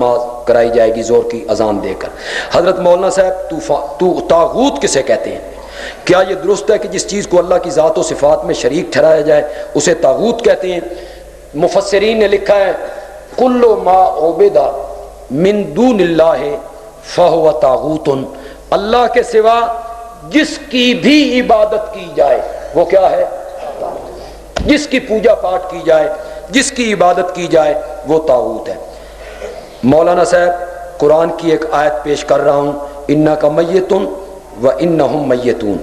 نماز کرائی جائے گی زور کی اذان دے کر۔ حضرت مولانا صاحب تو طاغوت کسے کہتے ہیں؟ کیا یہ درست ہے کہ جس چیز کو اللہ کی ذات و صفات میں شریک ٹھہرایا جائے اسے طاغوت کہتے ہیں؟ مفسرین نے لکھا ہے کل ما عبد من دون اللہ فہو طاغوت، اللہ کے سوا جس کی بھی عبادت کی جائے وہ کیا ہے؟ جس کی پوجا پاٹ کی جائے، جس کی عبادت کی جائے وہ طاغوت ہے۔ مولانا صاحب قرآن کی ایک آیت پیش کر رہا ہوں، انک میت و انہم میتون۔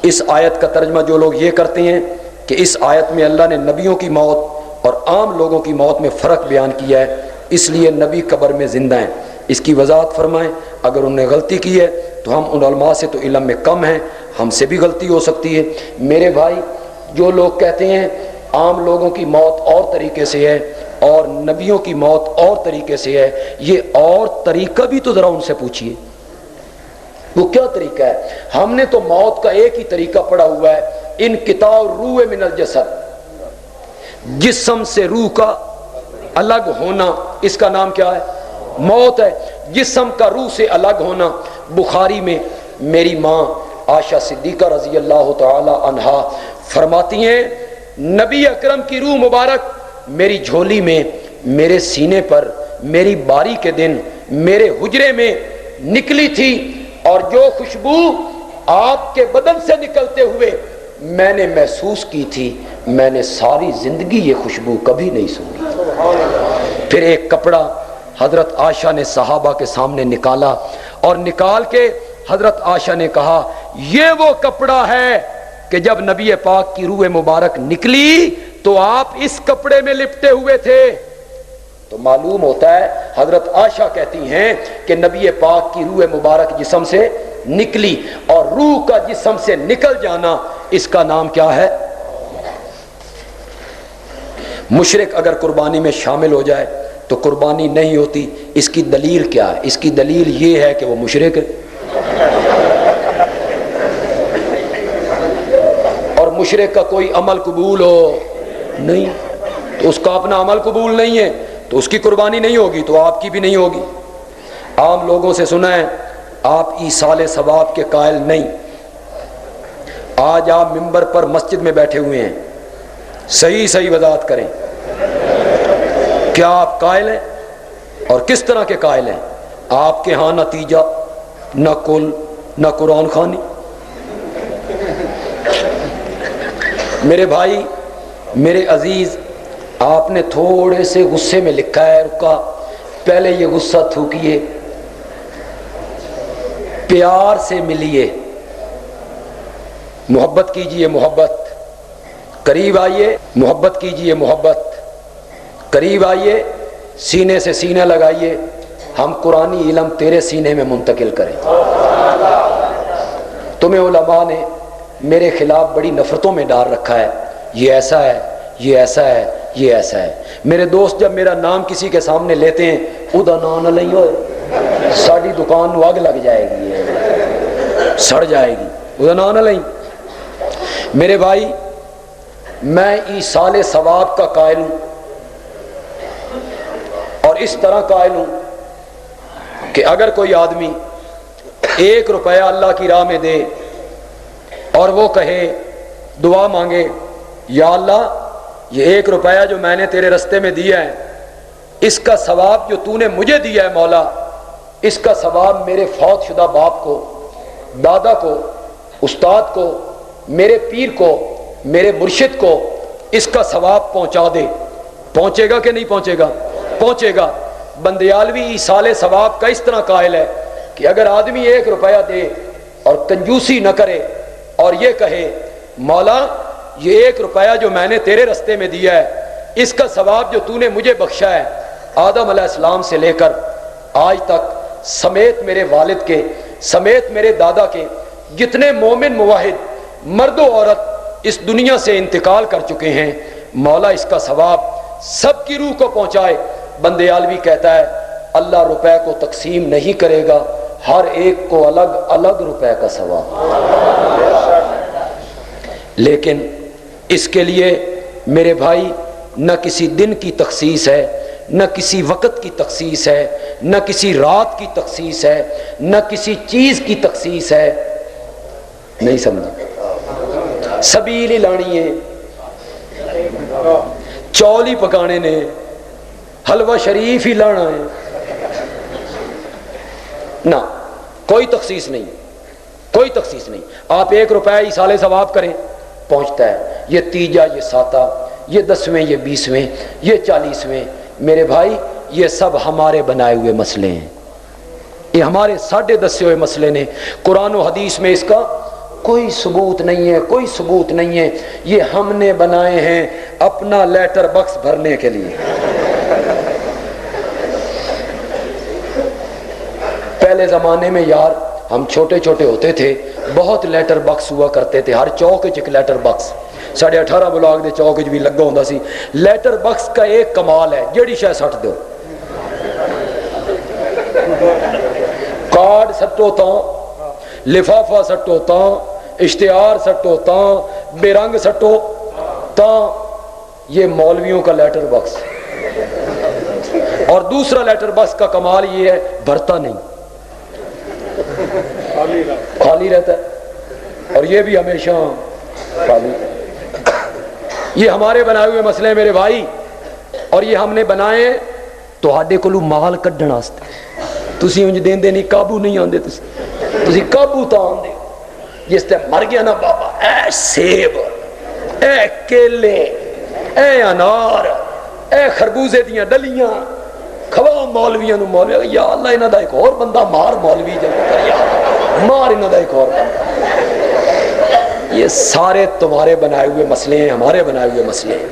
اس آیت کا ترجمہ جو لوگ یہ کرتے ہیں کہ اس آیت میں اللہ نے نبیوں کی موت اور عام لوگوں کی موت میں فرق بیان کیا ہے، اس لیے نبی قبر میں زندہ ہیں، اس کی وضاحت فرمائیں۔ اگر انہوں نے غلطی کی ہے تو ہم ان علماء سے تو علم میں کم ہیں، ہم سے بھی غلطی ہو سکتی ہے۔ میرے بھائی جو لوگ کہتے ہیں عام لوگوں کی موت اور طریقے سے ہے اور نبیوں کی موت اور طریقے سے ہے، یہ اور طریقہ بھی تو ذرا ان سے پوچھئے وہ کیا طریقہ ہے؟ ہم نے تو موت کا ایک ہی طریقہ پڑھا ہوا ہے، انقطاع الروح من الجسد، جسم سے روح کا الگ ہونا، اس کا نام کیا ہے؟ موت ہے۔ جسم کا روح سے الگ ہونا۔ بخاری میں میری ماں عائشہ صدیقہ رضی اللہ تعالی عنہا فرماتی ہیں نبی اکرم کی روح مبارک میری جھولی میں، میرے سینے پر میری باری کے دن میرے حجرے میں نکلی تھی، اور جو خوشبو آپ کے بدن سے نکلتے ہوئے میں نے محسوس کی تھی، میں نے ساری زندگی یہ خوشبو کبھی نہیں سونگھی۔ پھر ایک کپڑا حضرت عائشہ نے صحابہ کے سامنے نکالا اور نکال کے حضرت عائشہ نے کہا یہ وہ کپڑا ہے کہ جب نبی پاک کی روح مبارک نکلی تو آپ اس کپڑے میں لپٹے ہوئے تھے۔ تو معلوم ہوتا ہے حضرت عائشہ کہتی ہیں کہ نبی پاک کی روح مبارک جسم سے نکلی، اور روح کا جسم سے نکل جانا اس کا نام کیا ہے؟ مشرک اگر قربانی میں شامل ہو جائے تو قربانی نہیں ہوتی، اس کی دلیل کیا ہے؟ اس کی دلیل یہ ہے کہ وہ مشرک ہے، اور مشرک کا کوئی عمل قبول ہو نہیں تو اس کا اپنا عمل قبول نہیں ہے تو اس کی قربانی نہیں ہوگی تو آپ کی بھی نہیں ہوگی۔ عام لوگوں سے سنا ہے آپ ایصال ثواب کے قائل نہیں، آج آپ منبر پر مسجد میں بیٹھے ہوئے ہیں، صحیح وضاحت کریں، کیا آپ قائل ہیں اور کس طرح کے قائل ہیں؟ آپ کے ہاں نتیجہ نہ کل نہ قرآن خوانی۔ میرے بھائی میرے عزیز، آپ نے تھوڑے سے غصے میں لکھا ہے، رکا پہلے یہ غصہ تھوکیے، پیار سے ملیے، محبت کیجئے، محبت قریب آئیے، محبت کیجئے، محبت قریب آئیے، سینے سے سینہ لگائیے، ہم قرآنی علم تیرے سینے میں منتقل کریں۔ تمہیں علماء نے میرے خلاف بڑی نفرتوں میں ڈال رکھا ہے، یہ ایسا ہے، یہ ایسا ہے، یہ ایسا ہے۔ میرے دوست جب میرا نام کسی کے سامنے لیتے ہیں ادا نہ لیں ہوئے، ساری دکان نو آگ لگ جائے گی، سڑ جائے گی، ادا نہ لیں۔ میرے بھائی میں ایصال ثواب کا قائل ہوں، اور اس طرح قائل ہوں کہ اگر کوئی آدمی 1 روپیہ اللہ کی راہ میں دے اور وہ کہے دعا مانگے یا اللہ یہ 1 روپیہ جو میں نے تیرے رستے میں دیا ہے اس کا ثواب جو تو نے مجھے دیا ہے مولا، اس کا ثواب میرے فوت شدہ باپ کو، دادا کو، استاد کو، میرے پیر کو، میرے مرشد کو، اس کا ثواب پہنچا دے۔ پہنچے گا کہ نہیں پہنچے گا؟ پہنچے گا۔ بندیالوی ایصال ثواب کا اس طرح قائل ہے کہ اگر آدمی 1 روپیہ دے اور کنجوسی نہ کرے اور یہ کہے مولا یہ 1 روپیہ جو میں نے تیرے رستے میں دیا ہے اس کا ثواب جو تو نے مجھے بخشا ہے، آدم علیہ السلام سے لے کر آج تک سمیت میرے والد کے سمیت میرے دادا کے جتنے مومن موحد مرد و عورت اس دنیا سے انتقال کر چکے ہیں، مولا اس کا ثواب سب کی روح کو پہنچائے۔ بندیالوی کہتا ہے اللہ روپے کو تقسیم نہیں کرے گا، ہر ایک کو الگ الگ روپے کا ثواب، لیکن اس کے لیے میرے بھائی نہ کسی دن کی تخصیص ہے، نہ کسی وقت کی تخصیص ہے، نہ کسی رات کی تخصیص ہے، نہ کسی چیز کی تخصیص ہے. نہیں سمجھا؟ سبیل ہی لانی ہے، چول ہی پکانے نے، حلوہ شریف ہی لانا ہے. نہ کوئی تخصیص نہیں، کوئی تخصیص نہیں. آپ 1 روپے ایصال ثواب کریں پہنچتا ہے. یہ تیجا، یہ ساتہ، یہ 10ویں، یہ 20ویں، یہ 40ویں. میرے بھائی یہ سب ہمارے بنائے ہوئے مسئلے ہیں، یہ ہمارے 10.5 ہوئے مسئلے نے. قرآن و حدیث میں اس کا کوئی ثبوت نہیں ہے، کوئی ثبوت نہیں ہے. یہ ہم نے بنائے ہیں اپنا لیٹر باکس بھرنے کے لیے. پہلے زمانے میں یار ہم چھوٹے چھوٹے ہوتے تھے، بہت لیٹر باکس ہوا کرتے تھے. ہر چوک ایک لیٹر باکس، 18.5 بلاک دے چوک بھی لگا ہوندا سی. لیٹر باکس کا ایک کمال ہے، جیڑی شے سٹ دو، کارڈ سٹو تاں، لفافہ سٹو تاں، اشتہار سٹو تاں، بے رنگ سٹو تاں. یہ مولویوں کا لیٹر باکس. اور دوسرا لیٹر باکس کا کمال یہ ہے، بھرتا نہیں، خالی رہتا ہے. اور یہ بھی ہمیشہ خالی. یہ ہمارے بنائے ہوئے مسئلے ہیں میرے بھائی، اور یہ ہم نے بنائے تو ہاڈے کولوں مال کڈن واسطے. تسی انج دیندے نہیں، قابو نہیں آندے. تسی قابو تا آندے. جس تے مر گیا نا بابا، اے سیب، اے کیلے، اے انار، اے خربوزے دیاں ڈلیاں کھوا مولویاں نو. مولوی یا اللہ انہاں دا ایک اور بندہ مار، مولوی جب کر یا مار انہاں دا ایک اور بندہ. یہ سارے تمہارے بنائے ہوئے مسئلے ہیں، ہمارے بنائے ہوئے مسئلے ہیں.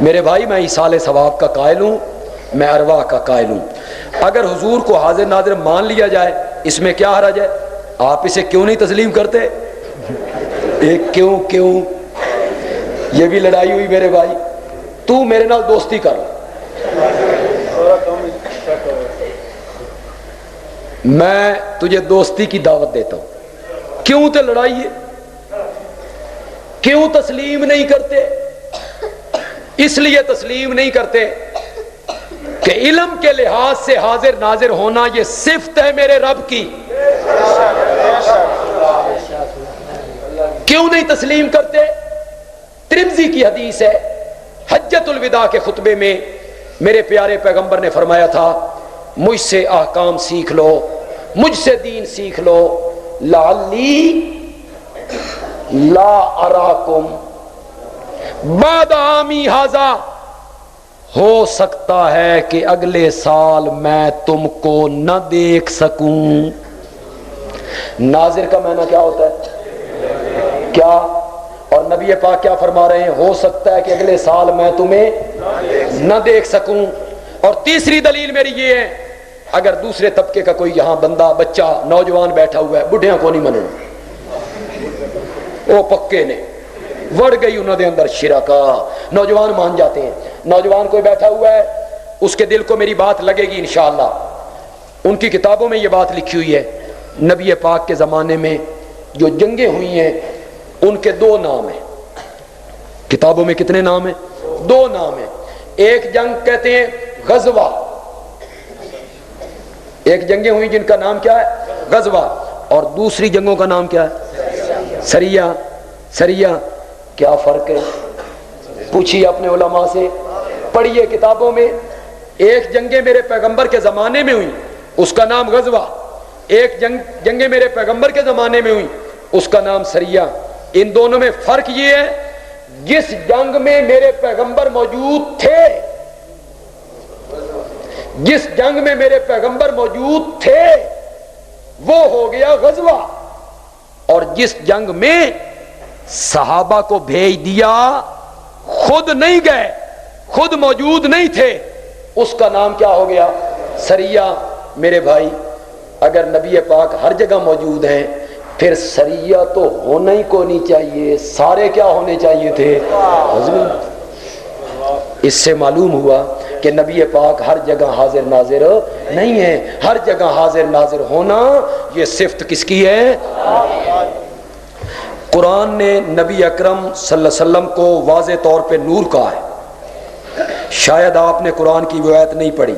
میرے بھائی میں ایصال ثواب کا قائل ہوں، میں ارواح کا قائل ہوں. اگر حضور کو حاضر ناظر مان لیا جائے اس میں کیا حرج ہے؟ آپ اسے کیوں نہیں تسلیم کرتے؟ ایک کیوں یہ بھی لڑائی ہوئی میرے بھائی. تو میرے نال دوستی کر، میں تجھے دوستی کی دعوت دیتا ہوں. کیوں تے لڑائی ہے؟ کیوں تسلیم نہیں کرتے؟ اس لیے تسلیم نہیں کرتے کہ علم کے لحاظ سے حاضر ناظر ہونا یہ صفت ہے میرے رب کی. کیوں نہیں تسلیم کرتے؟ ترمذی کی حدیث ہے، حجۃ الوداع کے خطبے میں میرے پیارے پیغمبر نے فرمایا تھا، مجھ سے احکام سیکھ لو، مجھ سے دین سیکھ لو، لعلی لا اراکم بعد عامی ھذا، ہو سکتا ہے کہ اگلے سال میں تم کو نہ دیکھ سکوں. ناظر کا معنی کیا ہوتا ہے؟ کیا؟ اور نبی پاک کیا فرما رہے ہیں؟ ہو سکتا ہے کہ اگلے سال میں تمہیں نہ دیکھ سکوں. اور تیسری دلیل میری یہ ہے، اگر دوسرے طبقے کا کوئی یہاں بندہ، بچہ، نوجوان بیٹھا ہوا ہے، بڈھیاں کو نہیں مننا، وہ پکے نے، وڑ گئی انہوں دے اندر شرکا، نوجوان مان جاتے ہیں. نوجوان کوئی بیٹھا ہوا ہے، اس کے دل کو میری بات لگے گی انشاءاللہ. ان کی کتابوں میں یہ بات لکھی ہوئی ہے، نبی پاک کے زمانے میں جو جنگیں ہوئی ہیں ان کے 2 نام ہیں. کتابوں میں کتنے نام ہیں؟ 2 نام ہیں. ایک جنگ کہتے ہیں غزوہ، ایک جنگیں ہوئی جن کا نام کیا ہے؟ غزوہ. اور دوسری جنگوں کا نام کیا ہے؟ سریہ. سریہ کیا فرق ہے؟ پوچھیے اپنے علماء سے، پڑھیے کتابوں میں. ایک جنگیں میرے پیغمبر کے زمانے میں ہوئی، اس کا نام غزوہ. ایک جنگیں میرے پیغمبر کے زمانے میں ہوئی، اس کا نام سریہ. ان دونوں میں فرق یہ ہے، جس جنگ میں میرے پیغمبر موجود تھے، جس جنگ میں میرے پیغمبر موجود تھے وہ ہو گیا غزوہ، اور جس جنگ میں صحابہ کو بھیج دیا، خود نہیں گئے، خود موجود نہیں تھے، اس کا نام کیا ہو گیا؟ سریہ. میرے بھائی اگر نبی پاک ہر جگہ موجود ہیں پھر سریہ تو ہونا ہی کو نہیں چاہیے، سارے کیا ہونے چاہیے تھے؟ اس سے معلوم ہوا کہ نبی پاک ہر جگہ حاضر ناظر نہیں ہے. ہر جگہ حاضر ناظر ہونا یہ صفت کس کی ہے؟ قرآن نے نبی اکرم صلی اللہ علیہ وسلم کو واضح طور پہ نور کہا ہے. شاید آپ نے قرآن کی وہ آیت نہیں پڑھی،